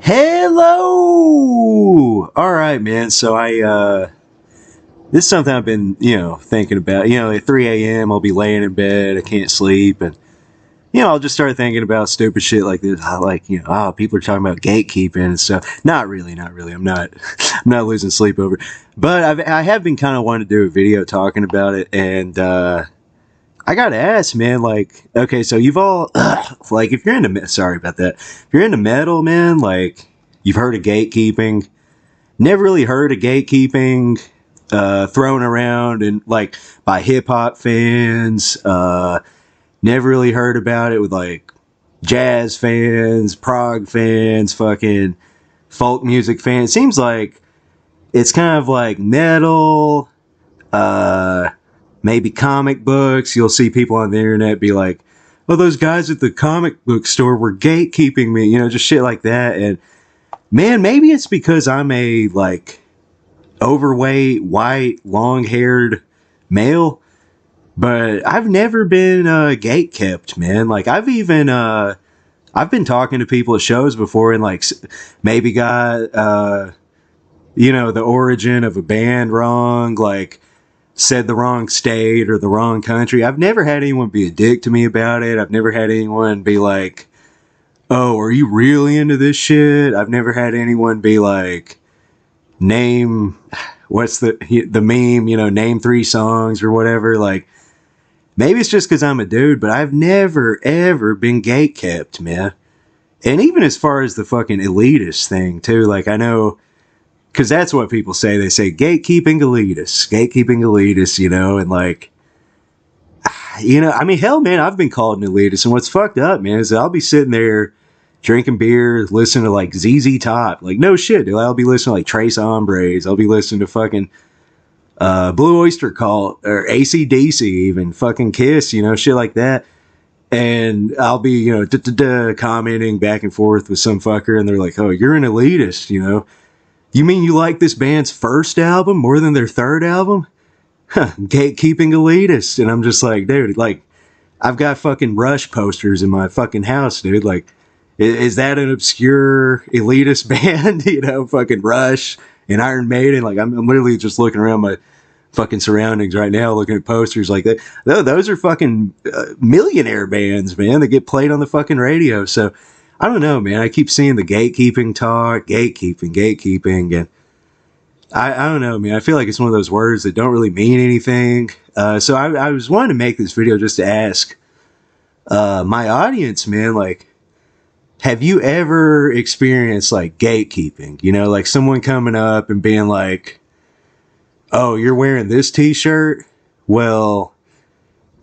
Hello! Alright, man. So this is something I've been, thinking about. At 3 a.m. I'll be laying in bed, I can't sleep, and, I'll just start thinking about stupid shit like this. People are talking about gatekeeping and stuff. Not really, not really. I'm not, I'm not losing sleep over it. But I have been kind of wanting to do a video talking about it, and, I gotta ask, man, okay, so you've all, if you're into, sorry about that. If you're into metal, man, you've heard of gatekeeping. Never really heard of gatekeeping, thrown around and, by hip-hop fans. Never really heard about it with, jazz fans, prog fans, fucking folk music fans. Seems like it's kind of like metal, maybe comic books. You'll see people on the internet be like, oh, those guys at the comic book store were gatekeeping me, just shit like that. And man, maybe it's because I'm a overweight, white, long-haired male, but I've never been gate kept, man. I've been talking to people at shows before and maybe got the origin of a band wrong, said the wrong state or the wrong country. I've never had anyone be a dick to me about it. I've never had anyone be like, oh, are you really into this shit? I've never had anyone be like, name, what's the meme, name 3 songs or whatever. Maybe it's just because I'm a dude, but I've never, ever been gate kept, man. And even as far as the fucking elitist thing, too, I know, because that's what people say. They say gatekeeping elitists, and hell, man, I've been called an elitist. And what's fucked up, man, is that I'll be sitting there drinking beer, listening to ZZ Top. No shit, dude. I'll be listening to Trace Hombres. I'll be listening to fucking Blue Oyster Cult or AC/DC, even fucking Kiss, shit like that. And I'll be, commenting back and forth with some fucker, and they're like, oh, you're an elitist, You mean you like this band's first album more than their third album? Huh, gatekeeping elitist. And I'm just like, dude, I've got fucking Rush posters in my fucking house, dude. Is that an obscure elitist band? Fucking Rush and Iron Maiden. I'm literally just looking around my fucking surroundings right now, looking at posters like that. Those are fucking millionaire bands, man, that get played on the fucking radio. So I don't know, man. I keep seeing the gatekeeping talk, gatekeeping, and I don't know, man. I feel like it's one of those words that don't really mean anything. So I was wanting to make this video just to ask my audience, man, have you ever experienced gatekeeping? Someone coming up and being like, oh, you're wearing this t-shirt? Well,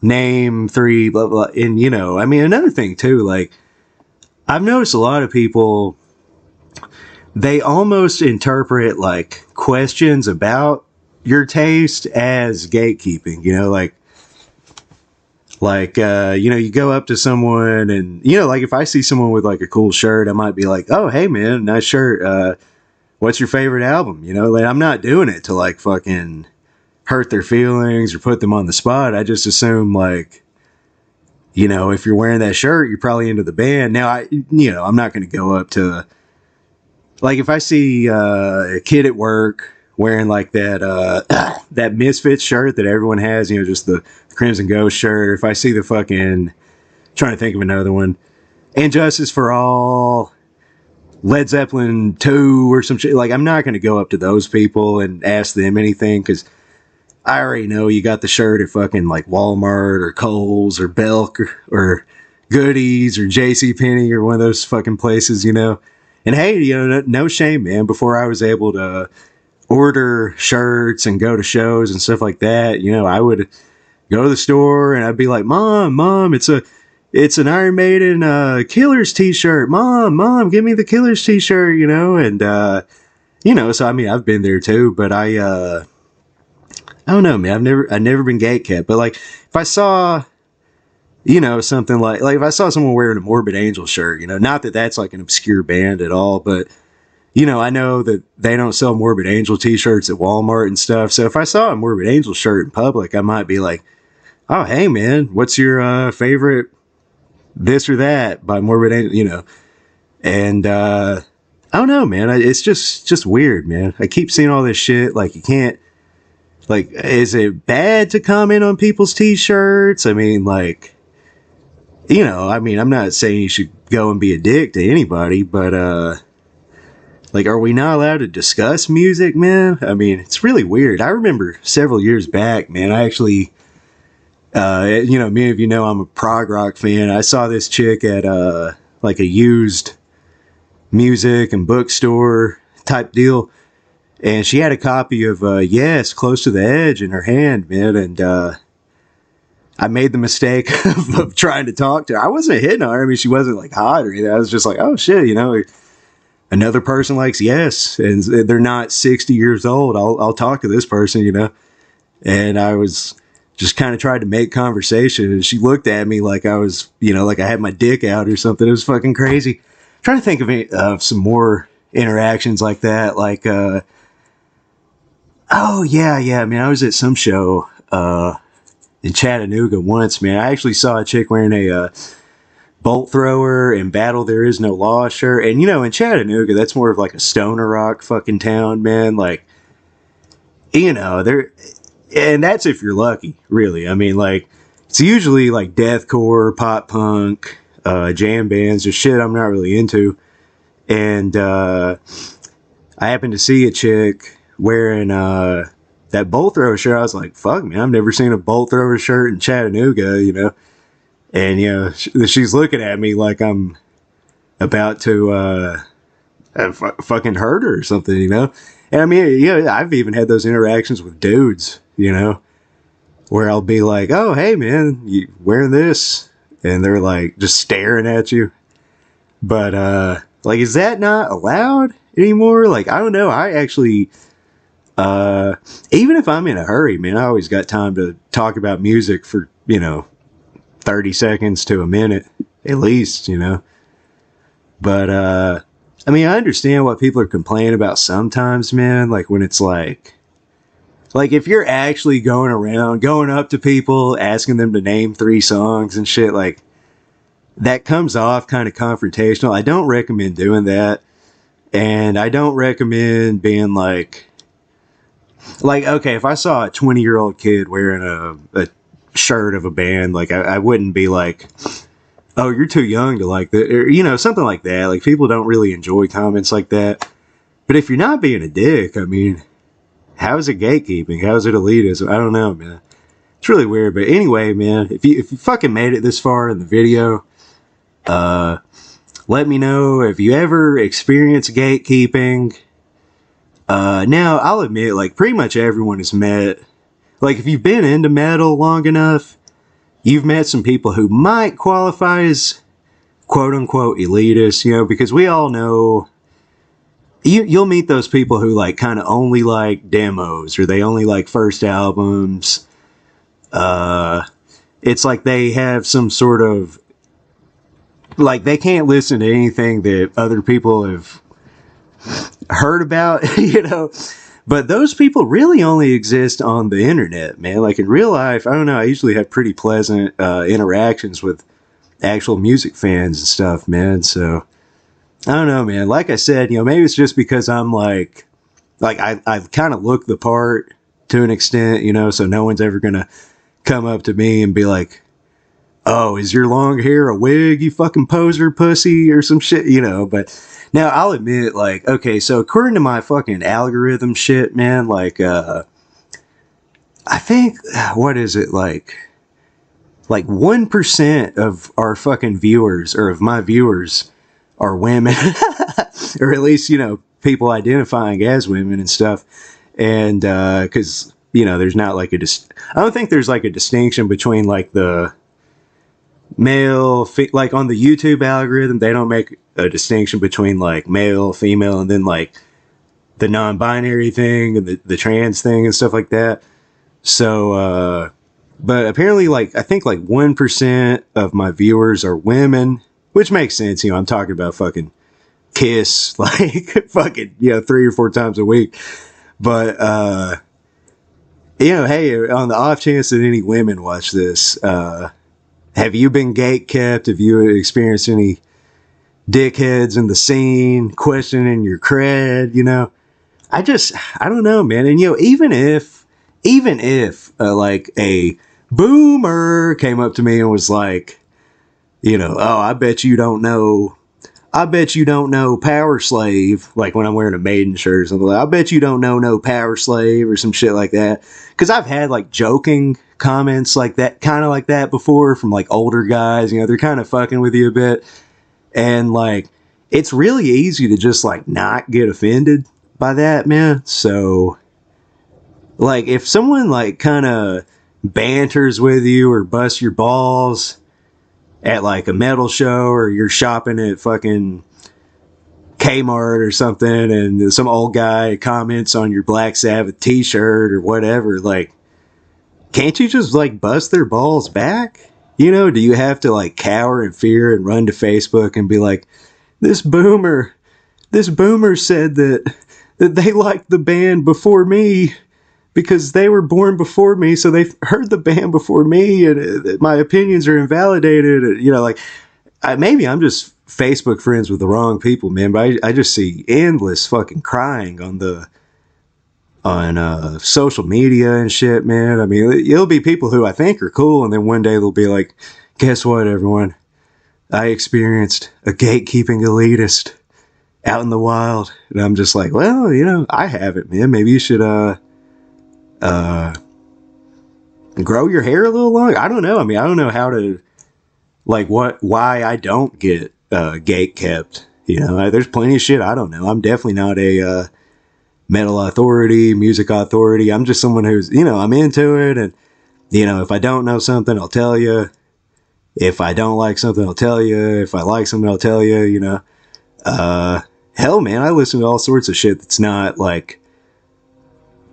name 3, blah, blah. And, another thing too, I've noticed a lot of people, they almost interpret questions about your taste as gatekeeping, you go up to someone and, if I see someone with a cool shirt, I might be like, oh, hey man, nice shirt. What's your favorite album? I'm not doing it to fucking hurt their feelings or put them on the spot. I just assume if you're wearing that shirt, you're probably into the band. Now, I'm not going to go up to, if I see a kid at work wearing that that Misfits shirt that everyone has, just the Crimson Ghost shirt, or if I see the fucking, trying to think of another one, And Justice for All, Led Zeppelin 2 or some shit, I'm not going to go up to those people and ask them anything, because I already know you got the shirt at fucking Walmart or Kohl's or Belk or Goodies or JCPenney or one of those fucking places, And hey, no shame, man. Before I was able to order shirts and go to shows and stuff like that, I would go to the store and I'd be like, Mom, it's an Iron Maiden Killers t-shirt. Mom, give me the Killers t-shirt, And so I've been there too, but I don't know, man. I've never been gate kept, but if I saw, something if I saw someone wearing a Morbid Angel shirt, not that that's an obscure band at all, but I know that they don't sell Morbid Angel t-shirts at Walmart and stuff. So if I saw a Morbid Angel shirt in public, I might be like, oh, hey man, what's your favorite this or that by Morbid Angel, And I don't know, man. It's just weird, man. I keep seeing all this shit. Like, you can't, like, is it bad to comment on people's t-shirts? I mean, like, you know, I mean, I'm not saying you should go and be a dick to anybody, but, like, are we not allowed to discuss music, man? I mean, it's really weird. I remember several years back, man, I actually, you know, many of you know I'm a prog rock fan. I saw this chick at, like, a used music and bookstore type deal, and she had a copy of Yes, Close to the Edge in her hand, man, and I made the mistake of trying to talk to her. I wasn't hitting on her. I mean, she wasn't like hot or anything. I was just like, oh shit, you know, another person likes Yes, and they're not 60 years old. I'll talk to this person, you know. And I was just kind of tried to make conversation, and she looked at me like I was, you know, like I had my dick out or something. It was fucking crazy. Trying to think of some more interactions like that. Like, oh yeah. I mean, I was at some show in Chattanooga once, man. I actually saw a chick wearing a bolt thrower and Battle There Is No Law shirt. And, you know, in Chattanooga, that's more of like a stoner rock fucking town, man. Like, you know, and that's if you're lucky, really. I mean, like, it's usually like deathcore, pop punk, jam bands or shit I'm not really into. And I happened to see a chick wearing that bolt thrower shirt. I was like, fuck, man, I've never seen a bolt thrower shirt in Chattanooga, you know. And, you know, she's looking at me like I'm about to fucking hurt her or something, you know. And I mean, yeah, I've even had those interactions with dudes, you know, where I'll be like, oh, hey, man, you wearing this? And they're like just staring at you. But like, is that not allowed anymore? Like, I don't know. I actually, even if I'm in a hurry, man, I always got time to talk about music for, you know, 30 seconds to a minute at least, you know. But I mean, I understand what people are complaining about sometimes, man. Like when it's like if you're actually going around, going up to people, asking them to name 3 songs and shit, like, that comes off kind of confrontational. I don't recommend doing that. And I don't recommend being like, okay, if I saw a 20-year-old kid wearing a shirt of a band, like, I wouldn't be like, oh, you're too young to like that, or, you know, something like that. Like, people don't really enjoy comments like that. But if you're not being a dick, I mean, how is it gatekeeping? How is it elitism? I don't know, man. It's really weird. But anyway, man, if you fucking made it this far in the video, let me know if you ever experience gatekeeping. Now, I'll admit, like, pretty much everyone has met, like, if you've been into metal long enough, you've met some people who might qualify as quote-unquote elitist, you know, because we all know you'll meet those people who, like, kind of only like demos, or they only like first albums. It's like they have some sort of, like, they can't listen to anything that other people have heard about, you know. But those people really only exist on the internet, man. Like, in real life, I don't know, I usually have pretty pleasant interactions with actual music fans and stuff, man. So I don't know, man. Like I said, you know, maybe it's just because I'm like I've kind of looked the part to an extent, you know, so no one's ever gonna come up to me and be like, oh, is your long hair a wig, you fucking poser pussy, or some shit, you know. But now, I'll admit, like, okay, so according to my fucking algorithm shit, man, like, I think, what is it, like 1% of our fucking viewers, or of my viewers, are women. Or at least, you know, people identifying as women and stuff. And, because, you know, there's not like I don't think there's like a distinction between like the male, like on the YouTube algorithm, they don't make a distinction between like male, female, and then like the non-binary thing and the trans thing and stuff like that. So, but apparently, like, I think like 1% of my viewers are women, which makes sense. You know, I'm talking about fucking Kiss, like, fucking, you know, 3 or 4 times a week. But, you know, hey, on the off chance that any women watch this, have you been gate kept? Have you experienced any dickheads in the scene questioning your cred, you know. I don't know, man. And, you know, even if like a boomer came up to me and was like, you know, oh, I bet you don't know Power Slave, like when I'm wearing a Maiden shirt or something. Like, I bet you don't know no Power Slave or some shit like that. Because I've had like joking comments like that, kind of like that before from like older guys. You know, they're kind of fucking with you a bit. And like, it's really easy to just like not get offended by that, man. So, like, if someone like kind of banters with you or busts your balls at like a metal show, or you're shopping at fucking Kmart or something and some old guy comments on your Black Sabbath t-shirt or whatever, like, can't you just like bust their balls back? You know, do you have to like cower in fear and run to Facebook and be like, this boomer said that they liked the band before me because they were born before me, so they heard the band before me, and my opinions are invalidated. You know, like, maybe I'm just Facebook friends with the wrong people, man, but I just see endless fucking crying on social media and shit, man. I mean, it'll be people who I think are cool, and then one day they'll be like, guess what, everyone? I experienced a gatekeeping elitist out in the wild. And I'm just like, well, you know, I haven't, man. Maybe you should grow your hair a little long. I don't know. I mean, I don't know how to, like, why I don't get gate kept. You know, there's plenty of shit I don't know. I'm definitely not a metal authority, music authority. I'm just someone who's, you know, I'm into it, and, you know, if I don't know something, I'll tell you. If I don't like something, I'll tell you. If I like something, I'll tell you, you know. Hell, man, I listen to all sorts of shit that's not, like,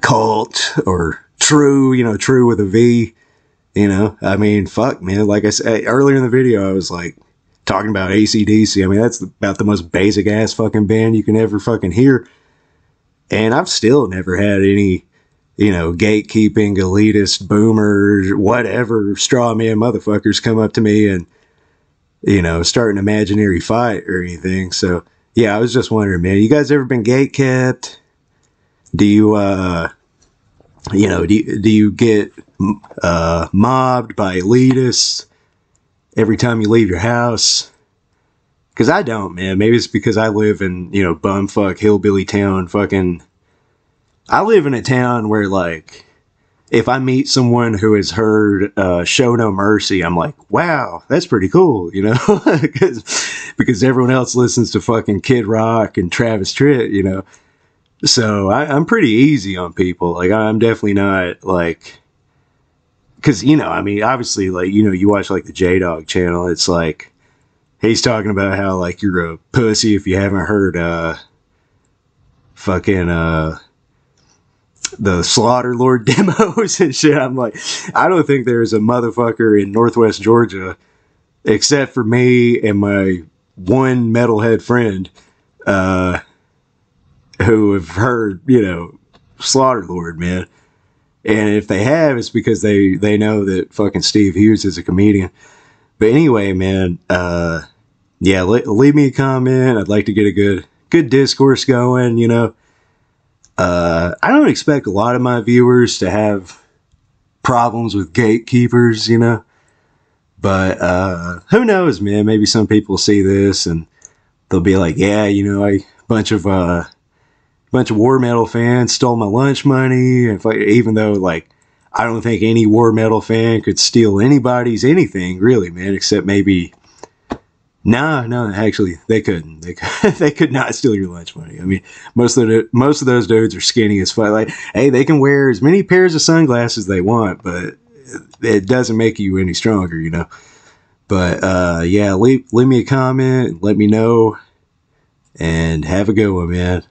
cult or true, you know, true with a V, you know. I mean, fuck, man. Like I said earlier in the video, I was, like, talking about AC/DC. I mean, that's about the most basic-ass fucking band you can ever fucking hear. And I've still never had any, you know, gatekeeping, elitist, boomers, whatever, straw man motherfuckers come up to me and, you know, start an imaginary fight or anything. So, yeah, I was just wondering, man, you guys ever been gatekept? Do you, you know, do you get mobbed by elitists every time you leave your house? Because I don't, man. Maybe it's because I live in, you know, bumfuck hillbilly town. Fucking, I live in a town where, like, if I meet someone who has heard Show No Mercy, I'm like, wow, that's pretty cool, you know? because everyone else listens to fucking Kid Rock and Travis Tritt, you know? So I'm pretty easy on people. Like, I'm definitely not, like, because, you know, I mean, obviously, like, you know, you watch, like, the J-Dog channel, it's like, he's talking about how, like, you're a pussy if you haven't heard fucking the Slaughter Lord demos and shit. I'm like, I don't think there's a motherfucker in Northwest Georgia, except for me and my one metalhead friend, who have heard, you know, Slaughter Lord, man. And if they have, it's because they know that fucking Steve Hughes is a comedian. But anyway, man, yeah, leave me a comment. I'd like to get a good discourse going, you know. I don't expect a lot of my viewers to have problems with gatekeepers, you know. But who knows, man? Maybe some people see this and they'll be like, yeah, you know, a bunch of war metal fans stole my lunch money. And even though, like, I don't think any war metal fan could steal anybody's anything, really, man, except maybe... No, actually, they couldn't. They could not steal your lunch money. I mean, most of those dudes are skinny as fuck. Like, hey, they can wear as many pairs of sunglasses they want, but it doesn't make you any stronger, you know. But yeah, leave me a comment, let me know, and have a good one, man.